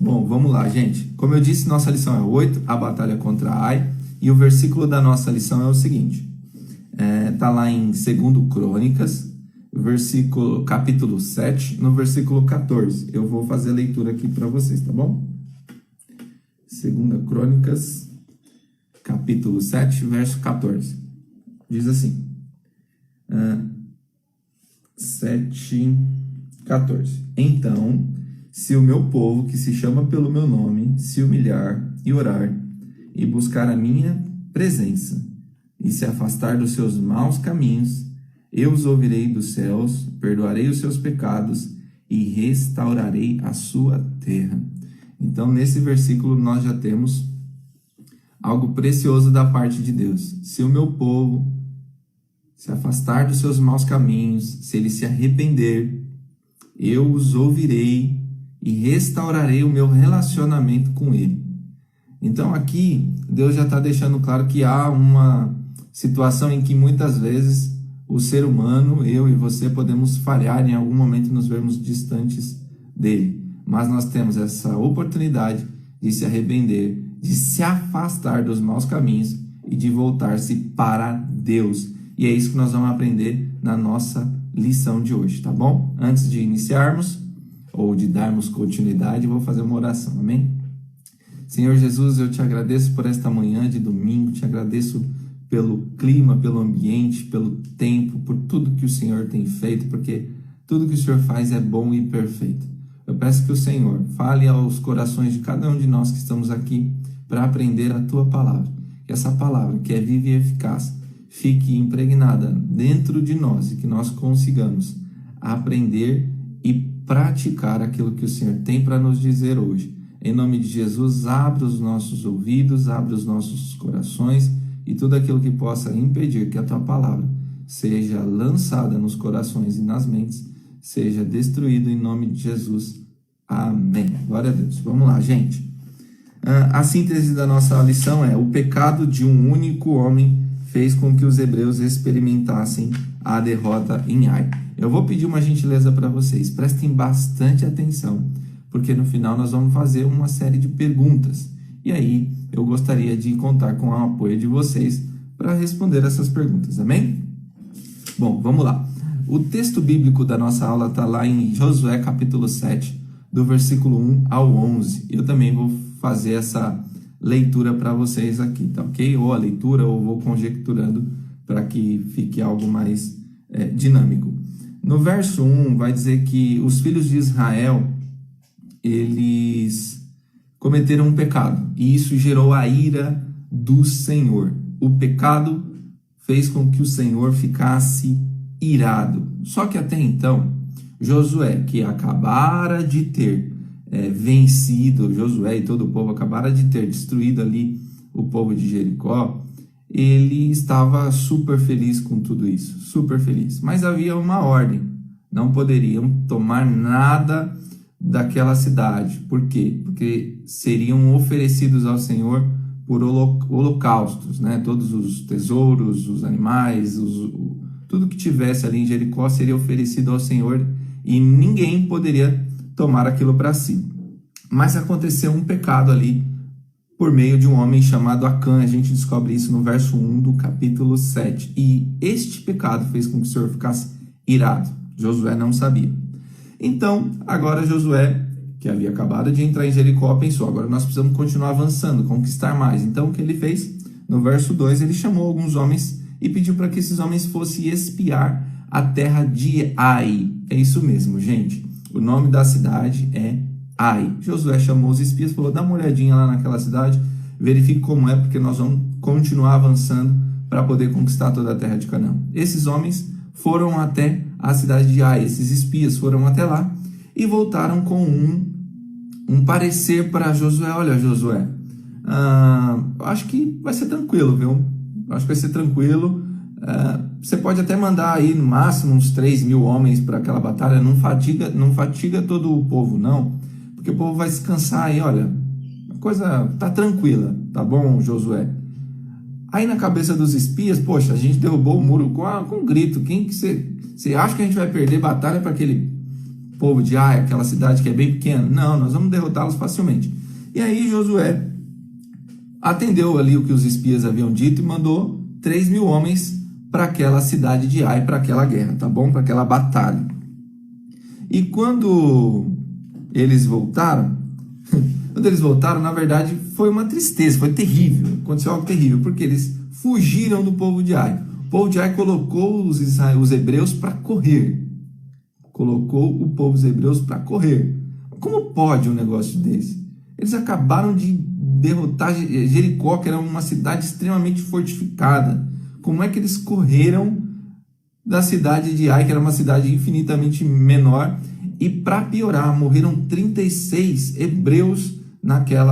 Bom, vamos lá, gente. Como eu disse, nossa lição é 8, a batalha contra Ai. E o versículo da nossa lição é o seguinte. Tá lá em 2 Crônicas, capítulo 7, no versículo 14. Eu vou fazer a leitura aqui para vocês, tá bom? 2 Crônicas, capítulo 7, verso 14. Diz assim. 7, 14. Então, se o meu povo, que se chama pelo meu nome, se humilhar e orar, e buscar a minha presença, e se afastar dos seus maus caminhos, eu os ouvirei dos céus, perdoarei os seus pecados e restaurarei a sua terra. Então, nesse versículo, nós já temos algo precioso da parte de Deus. Se o meu povo se afastar dos seus maus caminhos, se ele se arrepender, eu os ouvirei e restaurarei o meu relacionamento com ele. Então aqui, Deus já está deixando claro que há uma situação em que muitas vezes o ser humano, eu e você, podemos falhar em algum momento, nos vermos distantes dele. Mas nós temos essa oportunidade de se arrepender, de se afastar dos maus caminhos e de voltar-se para Deus. E é isso que nós vamos aprender na nossa lição de hoje, tá bom? Antes de iniciarmos, ou de darmos continuidade, vou fazer uma oração, amém? Senhor Jesus, eu te agradeço por esta manhã de domingo, te agradeço pelo clima, pelo ambiente, pelo tempo, por tudo que o Senhor tem feito, porque tudo que o Senhor faz é bom e perfeito. Eu peço que o Senhor fale aos corações de cada um de nós que estamos aqui para aprender a tua palavra. Que essa palavra, que é viva e eficaz, fique impregnada dentro de nós e que nós consigamos aprender e praticar aquilo que o Senhor tem para nos dizer hoje. Em nome de Jesus, abra os nossos ouvidos, abra os nossos corações e tudo aquilo que possa impedir que a tua palavra seja lançada nos corações e nas mentes, seja destruído em nome de Jesus. Amém. Glória a Deus. Vamos lá, gente. A síntese da nossa lição é: o pecado de um único homem fez com que os hebreus experimentassem a derrota em Ai. Eu vou pedir uma gentileza para vocês, prestem bastante atenção, porque no final nós vamos fazer uma série de perguntas. E aí eu gostaria de contar com o apoio de vocês para responder essas perguntas, amém? Bom, vamos lá. O texto bíblico da nossa aula está lá em Josué capítulo 7, do versículo 1 ao 11. Eu também vou fazer essa leitura para vocês aqui, tá ok? Ou a leitura, ou vou conjecturando para que fique algo mais dinâmico. No verso 1 vai dizer que os filhos de Israel, eles cometeram um pecado, e isso gerou a ira do Senhor. O pecado fez com que o Senhor ficasse irado. Só que até então, Josué, que acabara de ter vencido, Josué e todo o povo acabaram de ter destruído ali o povo de Jericó, ele estava super feliz com tudo isso, super feliz. Mas havia uma ordem: não poderiam tomar nada daquela cidade. Por quê? Porque seriam oferecidos ao Senhor por holocaustos, né? Todos os tesouros, os animais, tudo que tivesse ali em Jericó seria oferecido ao Senhor e ninguém poderia tomar aquilo para si. Mas aconteceu um pecado ali por meio de um homem chamado Acã. A gente descobre isso no verso 1 do capítulo 7. E este pecado fez com que o Senhor ficasse irado. Josué não sabia. Então, agora Josué, que havia acabado de entrar em Jericó, pensou: agora nós precisamos continuar avançando, conquistar mais. Então, o que ele fez? No verso 2, ele chamou alguns homens e pediu para que esses homens fossem espiar a terra de Ai. É isso mesmo, gente. O nome da cidade é Ai. Josué chamou os espias e falou: dá uma olhadinha lá naquela cidade, verifique como é, porque nós vamos continuar avançando para poder conquistar toda a terra de Canaã. Esses homens foram até a cidade de Ai, esses espias foram até lá e voltaram com um parecer para Josué. Olha, Josué, acho que vai ser tranquilo, viu? Acho que vai ser tranquilo. Você pode até mandar aí no máximo uns 3.000 homens para aquela batalha, não fatiga todo o povo, não, porque o povo vai se cansar aí. Olha, a coisa tá tranquila, tá bom, Josué? Aí na cabeça dos espias: poxa, a gente derrubou o muro com um grito. Quem que você acha que a gente vai perder batalha para aquele povo de Ai, aquela cidade que é bem pequena. Não, nós vamos derrotá-los facilmente. E aí Josué atendeu ali o que os espias haviam dito e mandou 3.000 homens para aquela cidade de Ai, para aquela guerra, tá bom? Para aquela batalha. E quando eles voltaram, na verdade, foi uma tristeza, foi terrível. Aconteceu algo terrível, porque eles fugiram do povo de Ai. O povo de Ai colocou os hebreus para correr. Colocou o povo dos hebreus para correr. Como pode um negócio desse? Eles acabaram de derrotar Jericó, que era uma cidade extremamente fortificada. Como é que eles correram da cidade de Ai, que era uma cidade infinitamente menor? E para piorar, morreram 36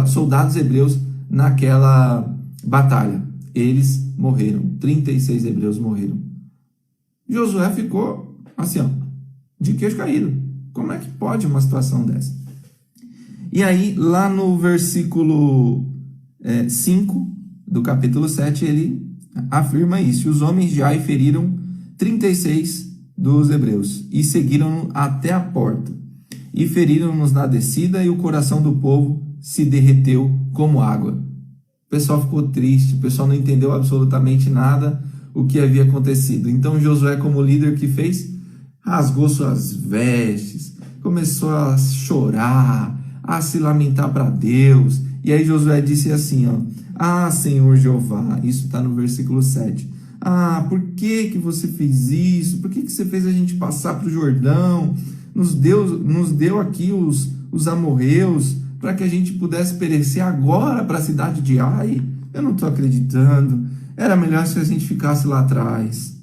soldados hebreus naquela batalha. Eles morreram, 36 hebreus morreram. Josué ficou assim, ó, de queixo caído. Como é que pode uma situação dessa? E aí, lá no versículo 5 do capítulo 7, ele afirma isso. Os homens de Ai feriram 36 dos hebreus e seguiram até a porta. E feriram-nos na descida, e o coração do povo se derreteu como água. O pessoal ficou triste, o pessoal não entendeu absolutamente nada o que havia acontecido. Então Josué, como líder, que fez? Rasgou suas vestes, começou a chorar, a se lamentar para Deus. E aí Josué disse assim, ó: Ah, Senhor Jeová, isso está no versículo 7. Ah, por que você fez isso? Por que você fez a gente passar para o Jordão? Nos deu aqui os amorreus para que a gente pudesse perecer agora para a cidade de Ai? Eu não estou acreditando. Era melhor se a gente ficasse lá atrás.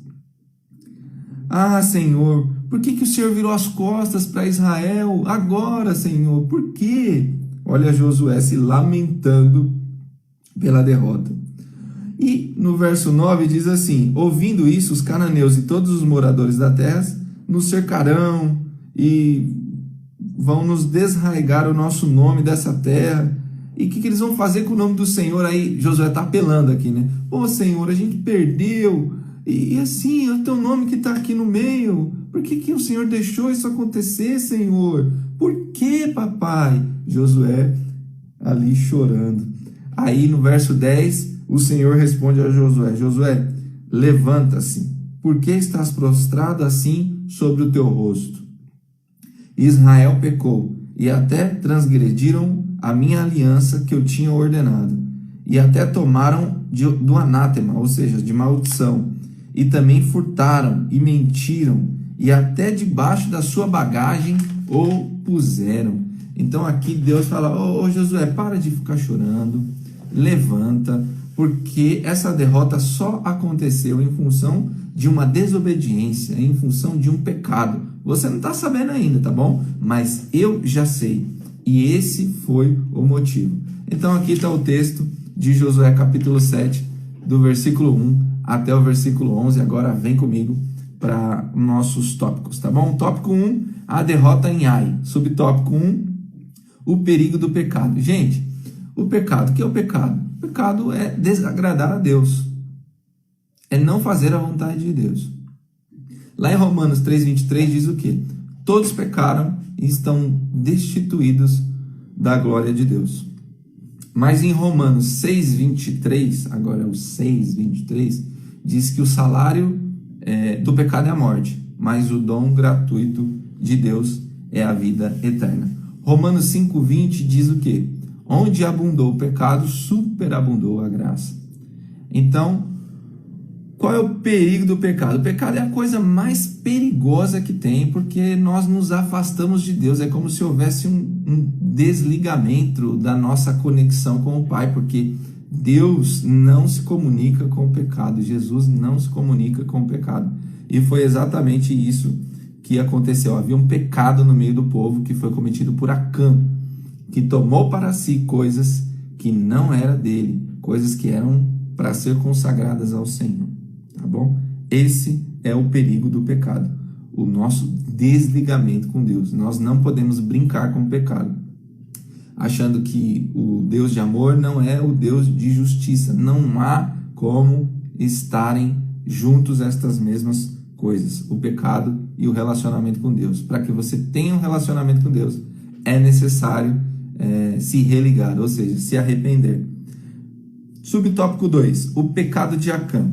Ah, Senhor, por que o Senhor virou as costas para Israel agora, Senhor? Por quê? Olha Josué se lamentando pela derrota. E no verso 9 diz assim: ouvindo isso, os cananeus e todos os moradores da terra nos cercarão e vão nos desarraigar o nosso nome dessa terra. E o que eles vão fazer com o nome do Senhor? Aí Josué está apelando aqui, né? Pô, Senhor, a gente perdeu. E assim, é o teu nome que está aqui no meio. Por que o Senhor deixou isso acontecer, Senhor? Por que, papai? Josué ali chorando. Aí no verso 10, o Senhor responde a Josué: Josué, levanta-se. Por que estás prostrado assim sobre o teu rosto? Israel pecou e até transgrediram a minha aliança que eu tinha ordenado, e até tomaram do anátema, ou seja, de maldição, e também furtaram e mentiram, e até debaixo da sua bagagem o puseram. Então aqui Deus fala: ô Josué, para de ficar chorando, levanta, porque essa derrota só aconteceu em função de uma desobediência, em função de um pecado. Você não está sabendo ainda, tá bom? Mas eu já sei. E esse foi o motivo. Então aqui está o texto de Josué capítulo 7, do versículo 1 até o versículo 11. Agora vem comigo para nossos tópicos, tá bom? Tópico 1, a derrota em Ai. Subtópico 1, o perigo do pecado. Gente, o pecado, o que é o pecado? O pecado é desagradar a Deus. É não fazer a vontade de Deus. Lá em Romanos 3,23 diz o quê? Todos pecaram e estão destituídos da glória de Deus. Mas em Romanos 6,23, agora é o 6,23, diz que o salário do pecado é a morte, mas o dom gratuito de Deus é a vida eterna. Romanos 5,20 diz o quê? Onde abundou o pecado, superabundou a graça. Então, qual é o perigo do pecado? O pecado é a coisa mais perigosa que tem, porque nós nos afastamos de Deus. É como se houvesse um desligamento da nossa conexão com o Pai, porque Deus não se comunica com o pecado. Jesus não se comunica com o pecado. E foi exatamente isso que aconteceu. Havia um pecado no meio do povo que foi cometido por Acã, que tomou para si coisas que não era dele, coisas que eram para ser consagradas ao Senhor. Tá bom? Esse é o perigo do pecado, o nosso desligamento com Deus. Nós não podemos brincar com o pecado, achando que o Deus de amor não é o Deus de justiça. Não há como estarem juntos estas mesmas coisas, o pecado e o relacionamento com Deus. Para que você tenha um relacionamento com Deus, é necessário se religar, ou seja, se arrepender. Subtópico 2, o pecado de Acã.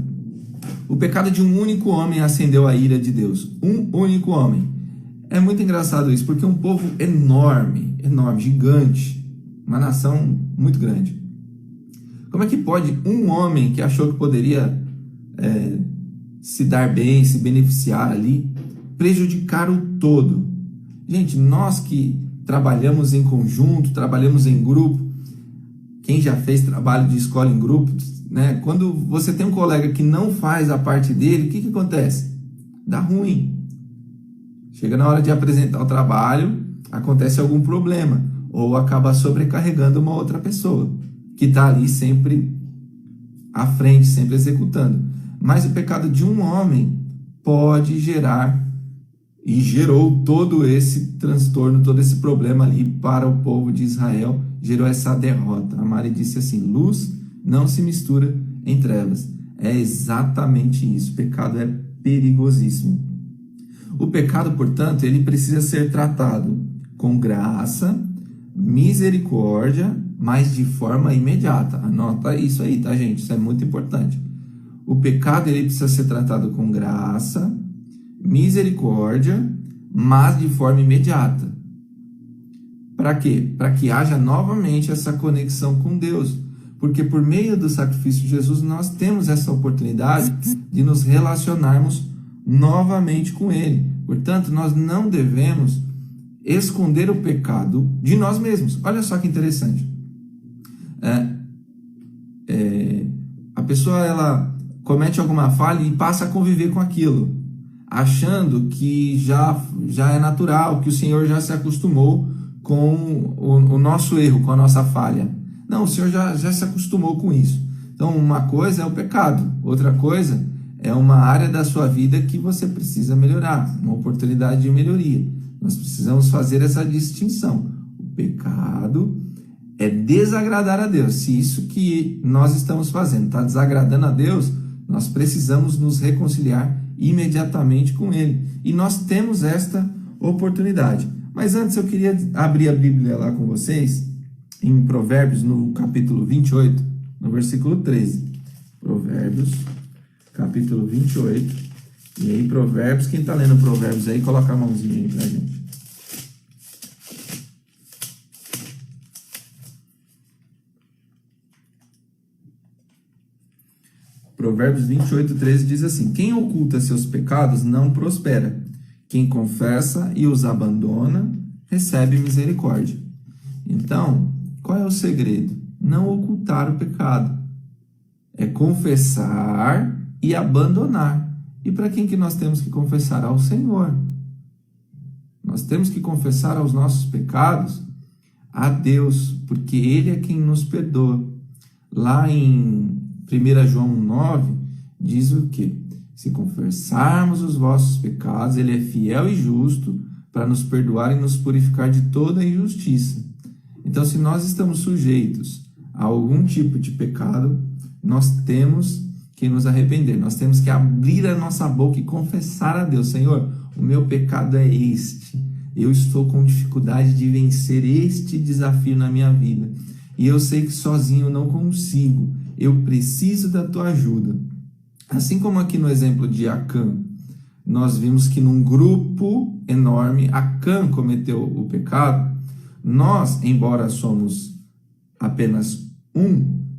O pecado de um único homem acendeu a ira de Deus. Um único homem. É muito engraçado isso, porque um povo enorme, gigante, uma nação muito grande. Como é que pode um homem que achou que poderia se dar bem, se beneficiar ali, prejudicar o todo? Gente, nós que trabalhamos em conjunto, trabalhamos em grupo, quem já fez trabalho de escola em grupo, né? Quando você tem um colega que não faz a parte dele, o que acontece? Dá ruim. Chega na hora de apresentar o trabalho, acontece algum problema, ou acaba sobrecarregando uma outra pessoa, que está ali sempre à frente, sempre executando. Mas o pecado de um homem pode gerar, e gerou todo esse transtorno, todo esse problema ali para o povo de Israel, gerou essa derrota. A Mari disse assim: luz não se mistura em trevas. É exatamente isso. O pecado é perigosíssimo. O pecado, portanto, ele precisa ser tratado com graça, misericórdia, mas de forma imediata. Anota isso aí, tá, gente? Isso é muito importante. O pecado, ele precisa ser tratado com graça, misericórdia, mas de forma imediata. Para quê? Para que haja novamente essa conexão com Deus. Porque por meio do sacrifício de Jesus, nós temos essa oportunidade de nos relacionarmos novamente com Ele. Portanto, nós não devemos esconder o pecado de nós mesmos. Olha só que interessante. A pessoa, ela comete alguma falha e passa a conviver com aquilo, achando que já é natural, que o Senhor já se acostumou com o nosso erro, com a nossa falha. Não, o Senhor já se acostumou com isso. Então, uma coisa é o pecado, outra coisa é uma área da sua vida que você precisa melhorar, uma oportunidade de melhoria. Nós precisamos fazer essa distinção. O pecado é desagradar a Deus. Se isso que nós estamos fazendo está desagradando a Deus, nós precisamos nos reconciliar imediatamente com Ele. E nós temos esta oportunidade. Mas antes eu queria abrir a Bíblia lá com vocês, em Provérbios, no capítulo 28, no versículo 13. Provérbios, capítulo 28. E aí, Provérbios, quem está lendo Provérbios aí, coloca a mãozinha aí pra gente. Provérbios 28, 13 diz assim: quem oculta seus pecados não prospera. Quem confessa e os abandona, recebe misericórdia. Então, qual é o segredo? Não ocultar o pecado. É confessar e abandonar. E para quem que nós temos que confessar? Ao Senhor. Nós temos que confessar aos nossos pecados a Deus, porque Ele é quem nos perdoa. Lá em 1 João 9, diz o quê? Se confessarmos os vossos pecados, Ele é fiel e justo para nos perdoar e nos purificar de toda injustiça. Então, se nós estamos sujeitos a algum tipo de pecado, nós temos que nos arrepender. Nós temos que abrir a nossa boca e confessar a Deus: Senhor, o meu pecado é este. Eu estou com dificuldade de vencer este desafio na minha vida. E eu sei que sozinho eu não consigo. Eu preciso da tua ajuda. Assim como aqui no exemplo de Acã, nós vimos que num grupo enorme, Acã cometeu o pecado. Nós, embora somos apenas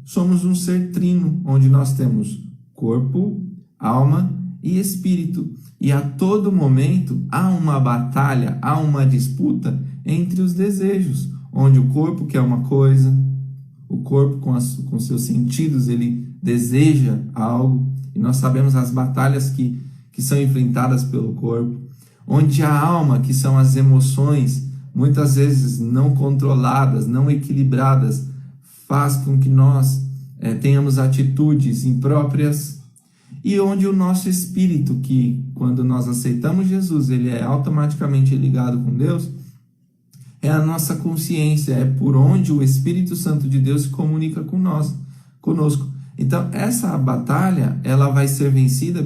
somos um ser trino, onde nós temos corpo, alma e espírito. E a todo momento há uma batalha, há uma disputa entre os desejos, onde o corpo quer uma coisa, o corpo com seus sentidos, ele deseja algo, e nós sabemos as batalhas que são enfrentadas pelo corpo, onde a alma, que são as emoções, muitas vezes não controladas, não equilibradas, faz com que nós tenhamos atitudes impróprias, e onde o nosso espírito, que quando nós aceitamos Jesus, ele é automaticamente ligado com Deus, é a nossa consciência, é por onde o Espírito Santo de Deus se comunica conosco. Então, essa batalha, ela vai ser vencida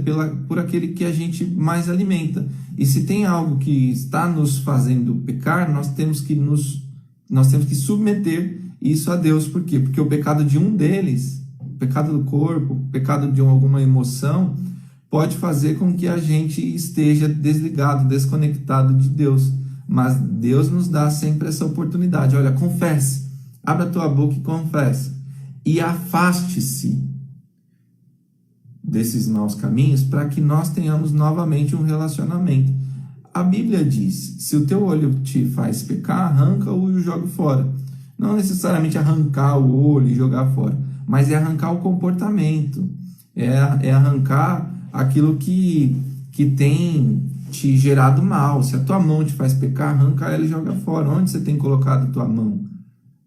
por aquele que a gente mais alimenta. E se tem algo que está nos fazendo pecar, nós temos que submeter isso a Deus. Por quê? Porque o pecado de um deles, o pecado do corpo, o pecado de alguma emoção, pode fazer com que a gente esteja desligado, desconectado de Deus. Mas Deus nos dá sempre essa oportunidade. Olha, confesse. Abra a tua boca e confesse. E afaste-se desses maus caminhos para que nós tenhamos novamente um relacionamento. A Bíblia diz, se o teu olho te faz pecar, arranca-o e o joga fora. Não necessariamente arrancar o olho e jogar fora, mas é arrancar o comportamento, é arrancar aquilo que tem te gerado mal. Se a tua mão te faz pecar, arranca ela e joga fora. Onde você tem colocado a tua mão?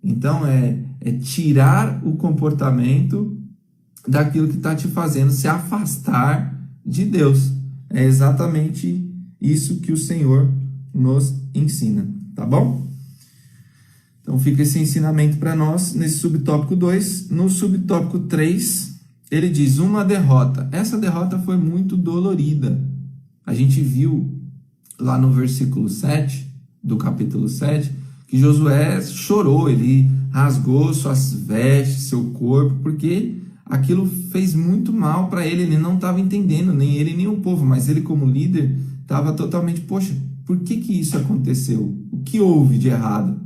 Então, é tirar o comportamento daquilo que está te fazendo se afastar de Deus. É exatamente isso que o Senhor nos ensina, tá bom? Então, fica esse ensinamento para nós nesse subtópico 2. No subtópico 3, ele diz uma derrota. Essa derrota foi muito dolorida. A gente viu lá no versículo 7, do capítulo 7, que Josué chorou, ele rasgou suas vestes, seu corpo, porque aquilo fez muito mal para ele. Ele não estava entendendo, nem ele nem o povo, mas ele como líder estava totalmente, poxa, por que isso aconteceu? O que houve de errado?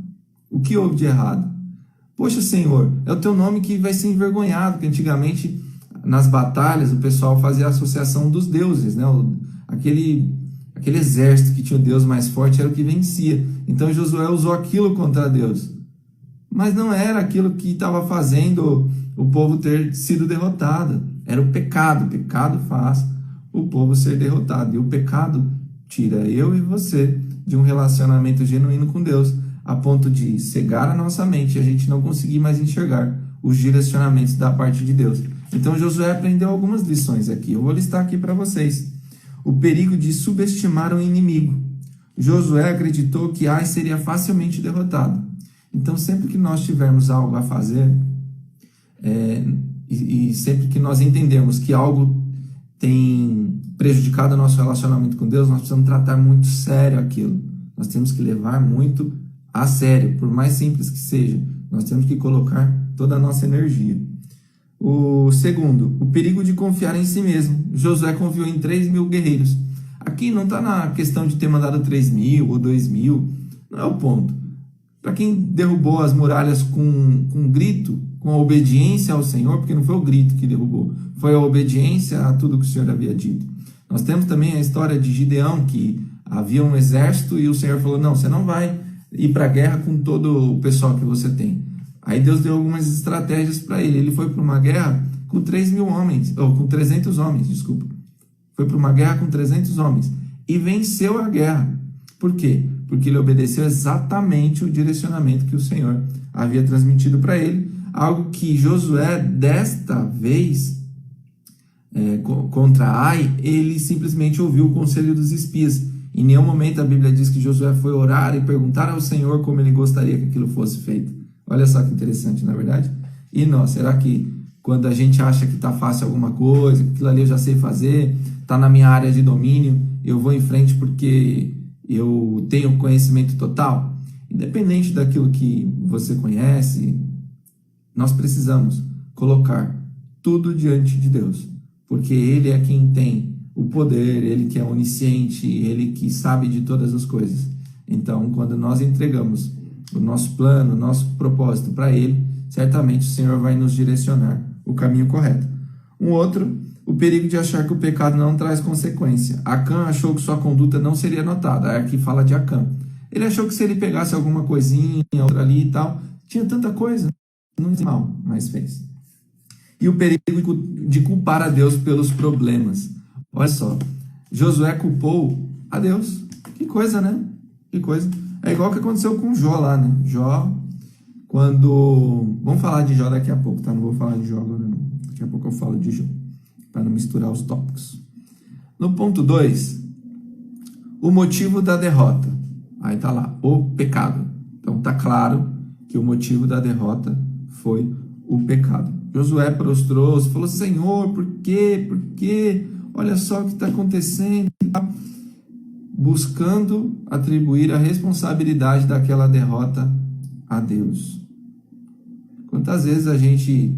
O que houve de errado? Poxa, Senhor, é o teu nome que vai ser envergonhado, porque antigamente nas batalhas o pessoal fazia a associação dos deuses, né? Aquele exército que tinha o Deus mais forte era o que vencia. Então Josué usou aquilo contra Deus. Mas não era aquilo que estava fazendo o povo ter sido derrotado. Era o pecado. O pecado faz o povo ser derrotado. E o pecado tira eu e você de um relacionamento genuíno com Deus, a ponto de cegar a nossa mente e a gente não conseguir mais enxergar os direcionamentos da parte de Deus. Então Josué aprendeu algumas lições aqui. Eu vou listar aqui para vocês. O perigo de subestimar o inimigo. Josué acreditou que Ai seria facilmente derrotado. Então, sempre que nós tivermos algo a fazer, e sempre que nós entendermos que algo tem prejudicado o nosso relacionamento com Deus, nós precisamos tratar muito sério aquilo. Nós temos que levar muito a sério, por mais simples que seja. Nós temos que colocar toda a nossa energia. O segundo, o perigo de confiar em si mesmo. Josué confiou em 3.000 guerreiros. Aqui não está na questão de ter mandado 3.000 ou 2.000, não é o ponto. Para quem derrubou as muralhas com um grito, com a obediência ao Senhor, porque não foi o grito que derrubou, foi a obediência a tudo que o Senhor havia dito. Nós temos também a história de Gideão, que havia um exército e o Senhor falou, não, você não vai ir para a guerra com todo o pessoal que você tem. Aí Deus deu algumas estratégias para ele. Ele foi para uma guerra com 3.000 homens, ou com 300 homens, desculpa. Foi para uma guerra com 300 homens e venceu a guerra. Por quê? Porque ele obedeceu exatamente o direcionamento que o Senhor havia transmitido para ele, algo que Josué, desta vez, contra Ai, ele simplesmente ouviu o conselho dos espias. Em nenhum momento a Bíblia diz que Josué foi orar e perguntar ao Senhor como ele gostaria que aquilo fosse feito. Olha só que interessante, na verdade. E nós, será que quando a gente acha que está fácil alguma coisa, que aquilo ali eu já sei fazer, está na minha área de domínio, eu vou em frente porque eu tenho conhecimento total? Independente daquilo que você conhece, nós precisamos colocar tudo diante de Deus, porque Ele é quem tem o poder, Ele que é onisciente, Ele que sabe de todas as coisas. Então, quando nós entregamos o nosso plano, o nosso propósito para Ele, certamente o Senhor vai nos direcionar o caminho correto. Um outro, o perigo de achar que o pecado não traz consequência. Acã achou que sua conduta não seria notada. Aqui fala de Acã. Ele achou que se ele pegasse alguma coisinha, outra ali e tal, tinha tanta coisa, não fez mal, mas fez. E o perigo de culpar a Deus pelos problemas. Olha só, Josué culpou a Deus. Que coisa, né? Que coisa. É igual o que aconteceu com Jó lá, né? Jó, quando... Vamos falar de Jó daqui a pouco, tá? Não vou falar de Jó agora, não. Daqui a pouco eu falo de Jó, para não misturar os tópicos. No ponto 2, o motivo da derrota. Aí tá lá, o pecado. Então tá claro que o motivo da derrota foi o pecado. Josué prostrou-se, falou: Senhor, por quê? Por quê? Olha só o que está acontecendo. Buscando atribuir a responsabilidade daquela derrota a Deus. Quantas vezes a gente,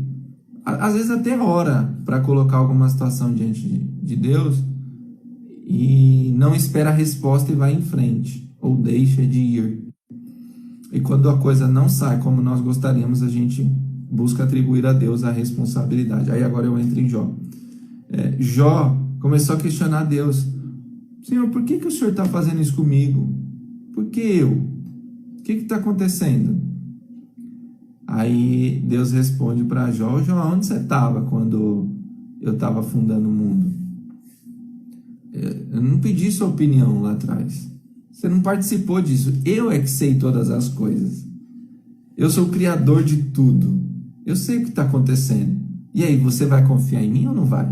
às vezes até ora para colocar alguma situação diante de Deus e não espera a resposta e vai em frente, ou deixa de ir. E quando a coisa não sai como nós gostaríamos, a gente busca atribuir a Deus a responsabilidade. Aí agora eu entro em Jó. Jó começou a questionar Deus. Senhor, por que o Senhor está fazendo isso comigo? Por que eu? O que está acontecendo? Aí Deus responde para Jó: Jó, onde você estava quando eu estava fundando o mundo? Eu não pedi sua opinião lá atrás. Você não participou disso. Eu é que sei todas as coisas. Eu sou o criador de tudo. Eu sei o que está acontecendo. E aí, você vai confiar em mim ou não vai?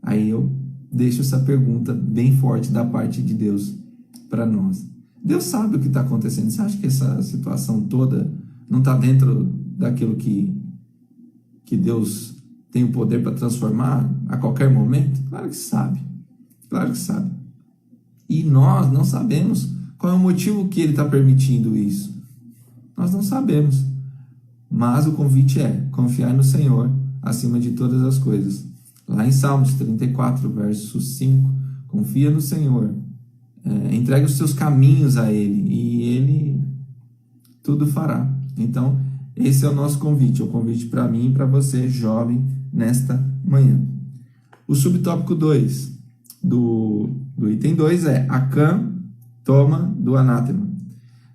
Aí eu deixo essa pergunta bem forte da parte de Deus para nós. Deus sabe o que está acontecendo. Você acha que essa situação toda não está dentro daquilo que Deus tem o poder para transformar a qualquer momento? Claro que sabe. Claro que sabe. E nós não sabemos qual é o motivo que Ele está permitindo isso. Nós não sabemos. Mas o convite é confiar no Senhor acima de todas as coisas. Lá em Salmos 34, verso 5, confia no Senhor, entregue os seus caminhos a Ele, e Ele tudo fará. Então, esse é o nosso convite, o convite para mim e para você, jovem, nesta manhã. O subtópico 2 do item 2 é: Acã toma do anátema.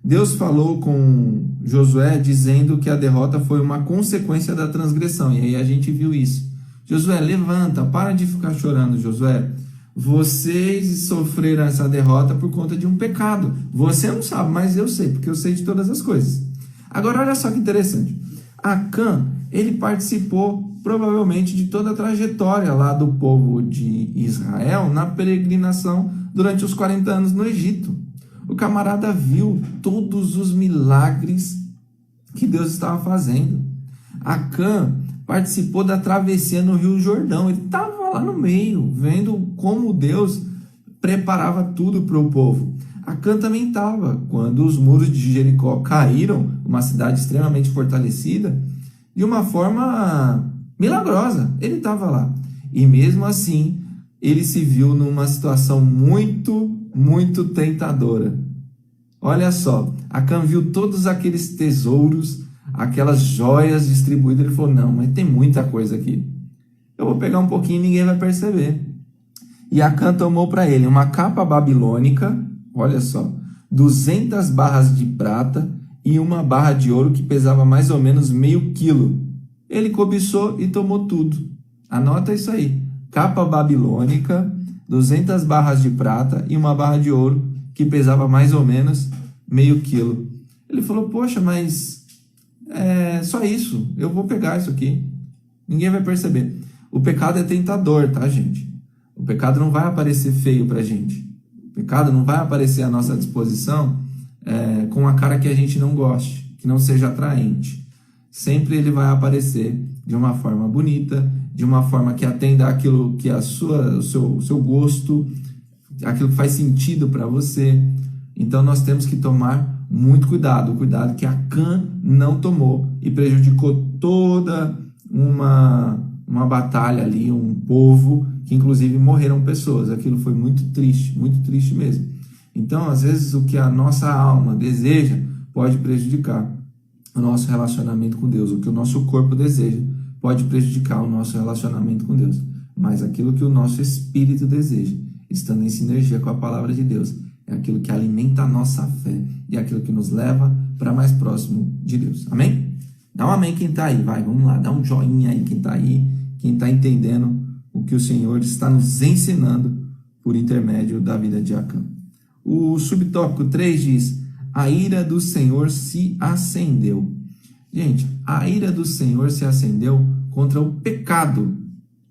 Deus falou com Josué dizendo que a derrota foi uma consequência da transgressão, e aí a gente viu isso. Josué, levanta, para de ficar chorando, Josué. Vocês sofreram essa derrota por conta de um pecado. Você não sabe, mas eu sei, porque eu sei de todas as coisas. Agora, olha só que interessante. Acã, ele participou provavelmente de toda a trajetória lá do povo de Israel na peregrinação durante os 40 anos no Egito. O camarada viu todos os milagres que Deus estava fazendo. Acã participou da travessia no Rio Jordão. Ele estava lá no meio, vendo como Deus preparava tudo para o povo. Acã também estava quando os muros de Jericó caíram, uma cidade extremamente fortalecida, de uma forma milagrosa. Ele estava lá. E mesmo assim, ele se viu numa situação muito tentadora. Olha só, Acã viu todos aqueles tesouros, aquelas joias distribuídas. Ele falou: não, mas tem muita coisa aqui. Eu vou pegar um pouquinho e ninguém vai perceber. E Acã tomou para ele uma capa babilônica, olha só, 200 barras de prata e uma barra de ouro que pesava mais ou menos meio quilo. Ele cobiçou e tomou tudo. Anota isso aí. Capa babilônica, 200 barras de prata e uma barra de ouro que pesava mais ou menos meio quilo. Ele falou: poxa, mas é só isso. Eu vou pegar isso aqui. Ninguém vai perceber. O pecado é tentador, tá, gente? O pecado não vai aparecer feio pra gente. O pecado não vai aparecer à nossa disposição com a cara que a gente não goste, que não seja atraente. Sempre ele vai aparecer de uma forma bonita, de uma forma que atenda aquilo que é o seu gosto, aquilo que faz sentido para você. Então nós temos que tomar muito cuidado, o cuidado que Acã não tomou e prejudicou toda uma batalha ali, um povo que inclusive morreram pessoas. Aquilo foi muito triste mesmo. Então, às vezes, o que a nossa alma deseja pode prejudicar o nosso relacionamento com Deus. O que o nosso corpo deseja pode prejudicar o nosso relacionamento com Deus. Mas aquilo que o nosso espírito deseja, estando em sinergia com a palavra de Deus, é aquilo que alimenta a nossa fé e é aquilo que nos leva para mais próximo de Deus. Amém? Dá um amém quem está aí, vai, vamos lá, dá um joinha aí quem está aí, quem está entendendo o que o Senhor está nos ensinando por intermédio da vida de Acã. O subtópico 3 diz: a ira do Senhor se acendeu. Gente, a ira do Senhor se acendeu contra o pecado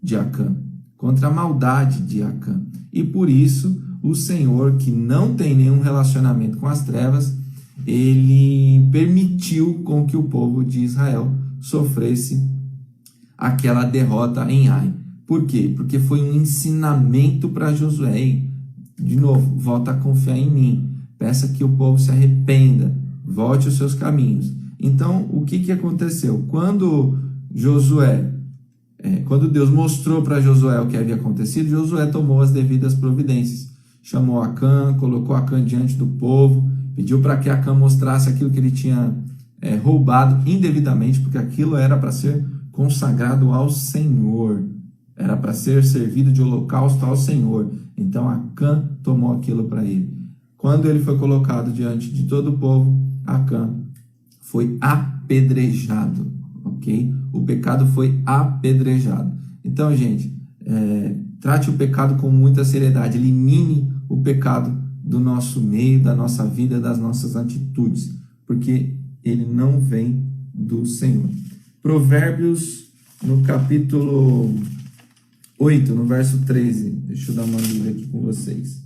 de Acã, contra a maldade de Acã. E por isso, o Senhor, que não tem nenhum relacionamento com as trevas, ele permitiu com que o povo de Israel sofresse aquela derrota em Ai. Por quê? Porque foi um ensinamento para Josué. E, de novo, volta a confiar em mim. Peça que o povo se arrependa, volte aos seus caminhos. Então, o que aconteceu? Quando Deus mostrou para Josué o que havia acontecido, Josué tomou as devidas providências. Chamou Acã, colocou Acã diante do povo, pediu para que Acã mostrasse aquilo que ele tinha roubado indevidamente, porque aquilo era para ser consagrado ao Senhor, era para ser servido de holocausto ao Senhor. Então Acã tomou aquilo para ele. Quando ele foi colocado diante de todo o povo, Acã foi apedrejado, ok? O pecado foi apedrejado. Então, gente, trate o pecado com muita seriedade, elimine o pecado do nosso meio, da nossa vida, das nossas atitudes, porque ele não vem do Senhor. Provérbios, no capítulo 8, no verso 13. Deixa eu dar uma lida aqui com vocês.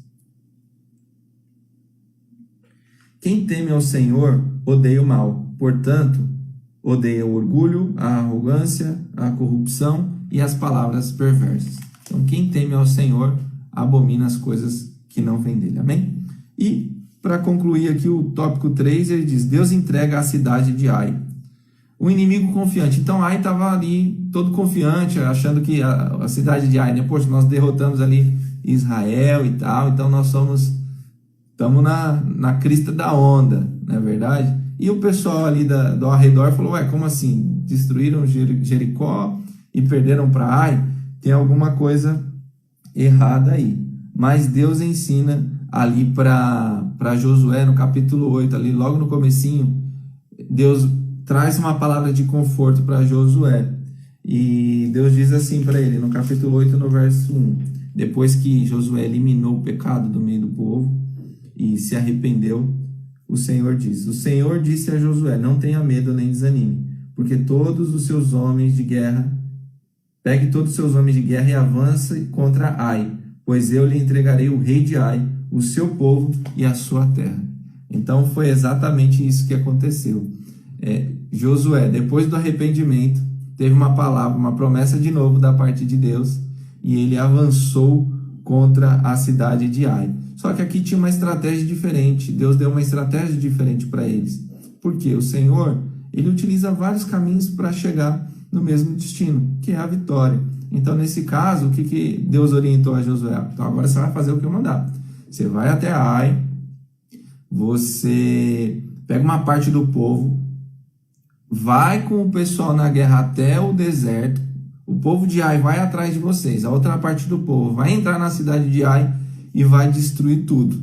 Quem teme ao Senhor odeia o mal, portanto, odeia o orgulho, a arrogância, a corrupção e as palavras perversas. Então, quem teme ao Senhor abomina as coisas que não vêm dele. Amém? E, para concluir aqui o tópico 3, ele diz: Deus entrega a cidade de Ai. O inimigo confiante. Então, Ai estava ali todo confiante, achando que a cidade de Ai, né? Poxa, nós derrotamos ali Israel e tal, então nós estamos na crista da onda, não é verdade? E o pessoal ali do arredor falou: ué, como assim? Destruíram Jericó e perderam para Ai? Tem alguma coisa errada aí. Mas Deus ensina ali para Josué, no capítulo 8, ali logo no comecinho, Deus traz uma palavra de conforto para Josué. E Deus diz assim para ele, no capítulo 8, no verso 1, depois que Josué eliminou o pecado do meio do povo e se arrependeu, o Senhor diz: o Senhor disse a Josué: não tenha medo nem desanime, porque todos os seus homens de guerra, pegue todos os seus homens de guerra e avance contra Ai, pois eu lhe entregarei o rei de Ai, o seu povo e a sua terra. Então foi exatamente isso que aconteceu. Josué, depois do arrependimento, teve uma palavra, uma promessa de novo da parte de Deus, e ele avançou contra a cidade de Ai. Só que aqui tinha uma estratégia diferente. Deus deu uma estratégia diferente para eles. Porque o Senhor, ele utiliza vários caminhos para chegar no mesmo destino, que é a vitória. Então, nesse caso, o que Deus orientou a Josué? Então, agora você vai fazer o que eu mandar. Você vai até Ai, você pega uma parte do povo, vai com o pessoal na guerra até o deserto, o povo de Ai vai atrás de vocês, a outra parte do povo vai entrar na cidade de Ai e vai destruir tudo.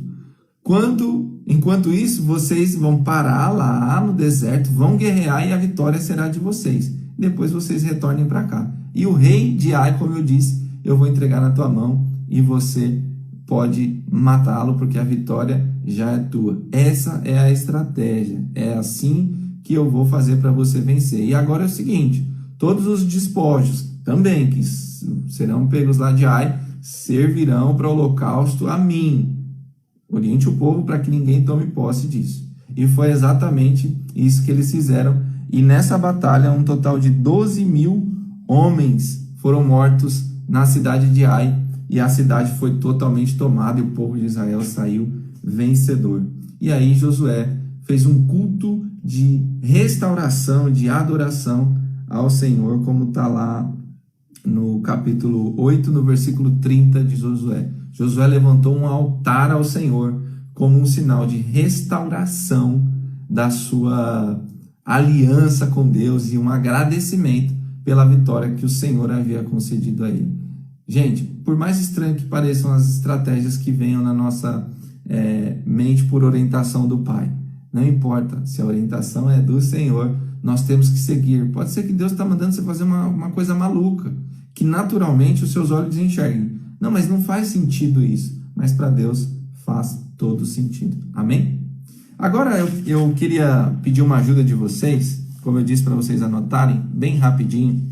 Enquanto isso, vocês vão parar lá no deserto, vão guerrear e a vitória será de vocês. Depois vocês retornem para cá. E o rei de Ai, como eu disse, eu vou entregar na tua mão e você pode matá-lo, porque a vitória já é tua. Essa é a estratégia. É assim que eu vou fazer para você vencer. E agora é o seguinte: todos os despojos também que serão pegos lá de Ai servirão para holocausto a mim. Oriente o povo para que ninguém tome posse disso. E foi exatamente isso que eles fizeram. E nessa batalha, um total de 12.000 homens foram mortos na cidade de Ai. E a cidade foi totalmente tomada e o povo de Israel saiu vencedor. E aí Josué fez um culto de restauração, de adoração ao Senhor, como está lá no capítulo 8, no versículo 30 de Josué. Josué levantou um altar ao Senhor como um sinal de restauração da sua aliança com Deus e um agradecimento pela vitória que o Senhor havia concedido a ele. Gente, por mais estranho que pareçam as estratégias que venham na nossa mente por orientação do Pai, não importa se a orientação é do Senhor, nós temos que seguir. Pode ser que Deus está mandando você fazer uma coisa maluca, que naturalmente os seus olhos enxerguem. Não, mas não faz sentido isso. Mas para Deus faz todo sentido. Amém? Agora eu queria pedir uma ajuda de vocês, como eu disse para vocês anotarem bem rapidinho,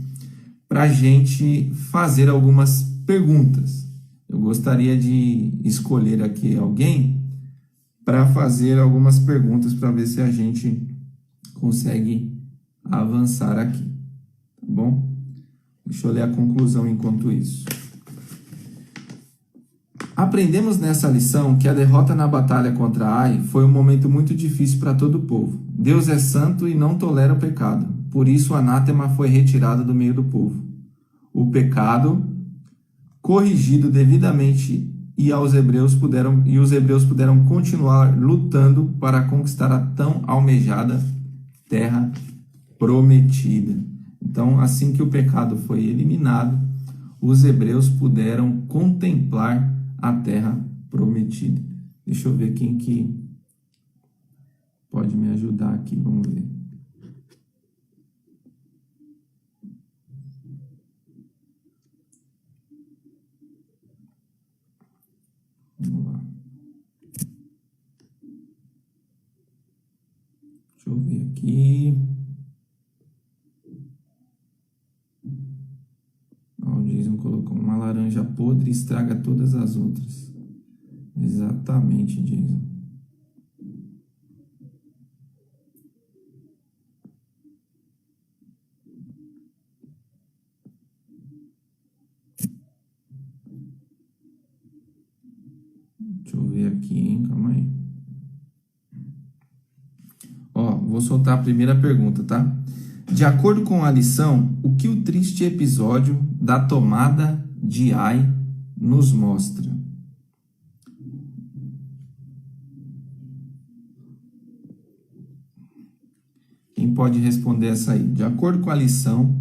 para a gente fazer algumas perguntas. Eu gostaria de escolher aqui alguém para fazer algumas perguntas para ver se a gente consegue avançar aqui, tá bom? Deixa eu ler a conclusão enquanto isso. Aprendemos nessa lição que a derrota na batalha contra Ai foi um momento muito difícil para todo o povo. Deus é santo e não tolera o pecado. Por isso o anátema foi retirado do meio do povo. O pecado, corrigido devidamente, os hebreus puderam continuar lutando para conquistar a tão almejada terra prometida. Então, assim que o pecado foi eliminado, os hebreus puderam contemplar a terra prometida. Deixa eu ver quem que pode me ajudar aqui, vamos ver. Vamos lá. Deixa eu ver aqui. O Jason colocou: uma laranja podre estraga todas as outras. Exatamente, Jason. Deixa eu ver aqui, hein? Calma aí. Ó, vou soltar a primeira pergunta, tá? De acordo com a lição, o que o triste episódio da tomada de Ai nos mostra? Quem pode responder essa aí? De acordo com a lição,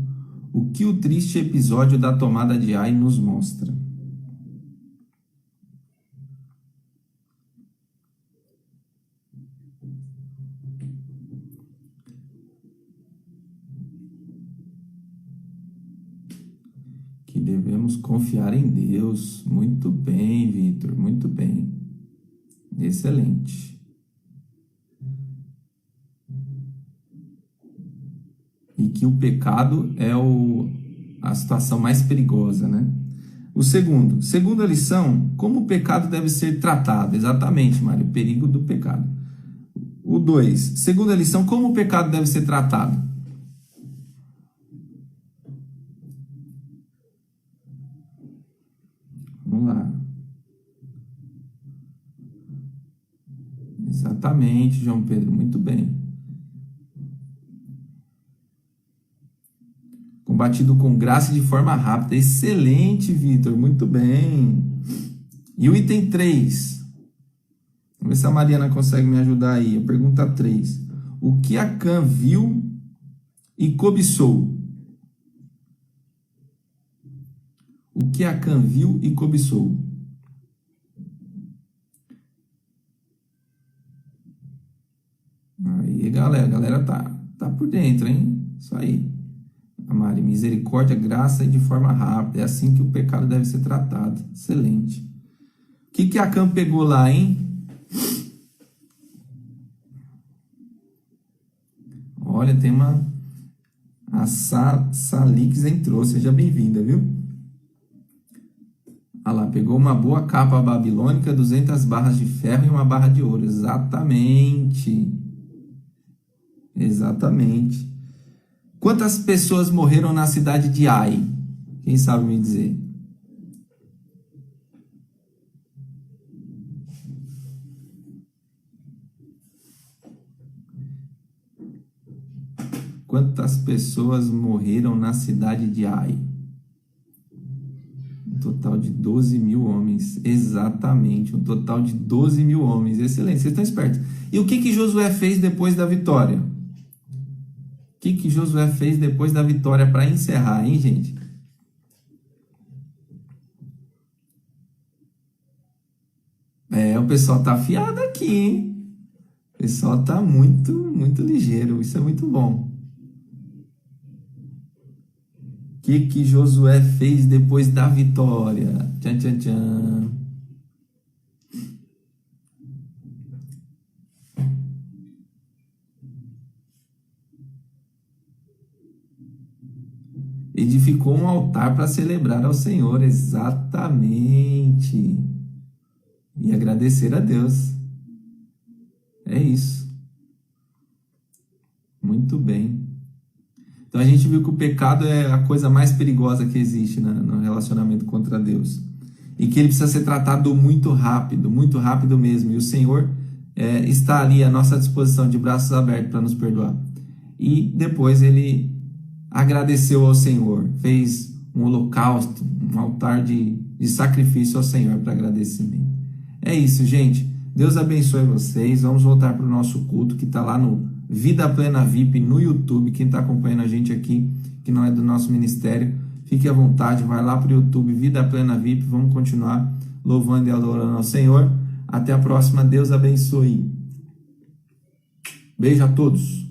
o que o triste episódio da tomada de Ai nos mostra? Que devemos confiar em Deus. Muito bem, Vitor, muito bem. Excelente. E que o pecado é a situação mais perigosa, né? O segundo a lição, como o pecado deve ser tratado. Exatamente, Mário, o perigo do pecado. O 2, segunda lição, como o pecado deve ser tratado. Vamos lá. Exatamente, João Pedro, muito bem. Combatido com graça e de forma rápida. Excelente, Vitor, muito bem. E o item 3. Vamos ver se a Mariana consegue me ajudar aí. A pergunta 3. O que Acã viu e cobiçou? O que Acã viu e cobiçou? Aí, galera. Galera tá por dentro, hein? Isso aí. A Mari, misericórdia, graça e de forma rápida. É assim que o pecado deve ser tratado. Excelente. O que Acã pegou lá, hein? Olha, tem a Salix entrou. Seja bem-vinda, viu? Olha lá, pegou uma boa capa babilônica, 200 barras de ferro e uma barra de ouro. Exatamente. Exatamente. Quantas pessoas morreram na cidade de Ai? Quem sabe me dizer? Quantas pessoas morreram na cidade de Ai? Um total de 12 mil homens. Exatamente, um total de 12 mil homens. Excelente, vocês estão espertos. E o que Josué fez depois da vitória? O que Josué fez depois da vitória para encerrar, hein, gente? O pessoal tá afiado aqui, hein? O pessoal tá muito, muito ligeiro. Isso é muito bom. O que Josué fez depois da vitória? Tchan, tchan, tchan. Edificou um altar para celebrar ao Senhor. Exatamente. E agradecer a Deus. É isso. Muito bem. Então a gente viu que o pecado é a coisa mais perigosa que existe no relacionamento contra Deus. E que ele precisa ser tratado muito rápido mesmo. E o Senhor está ali à nossa disposição, de braços abertos, para nos perdoar. E depois ele agradeceu ao Senhor, fez um holocausto, um altar de sacrifício ao Senhor para agradecimento. É isso, gente. Deus abençoe vocês. Vamos voltar para o nosso culto, que está lá no Vida Plena VIP no YouTube. Quem está acompanhando a gente aqui, que não é do nosso ministério, fique à vontade, vai lá para o YouTube, Vida Plena VIP. Vamos continuar louvando e adorando ao Senhor. Até a próxima. Deus abençoe. Beijo a todos.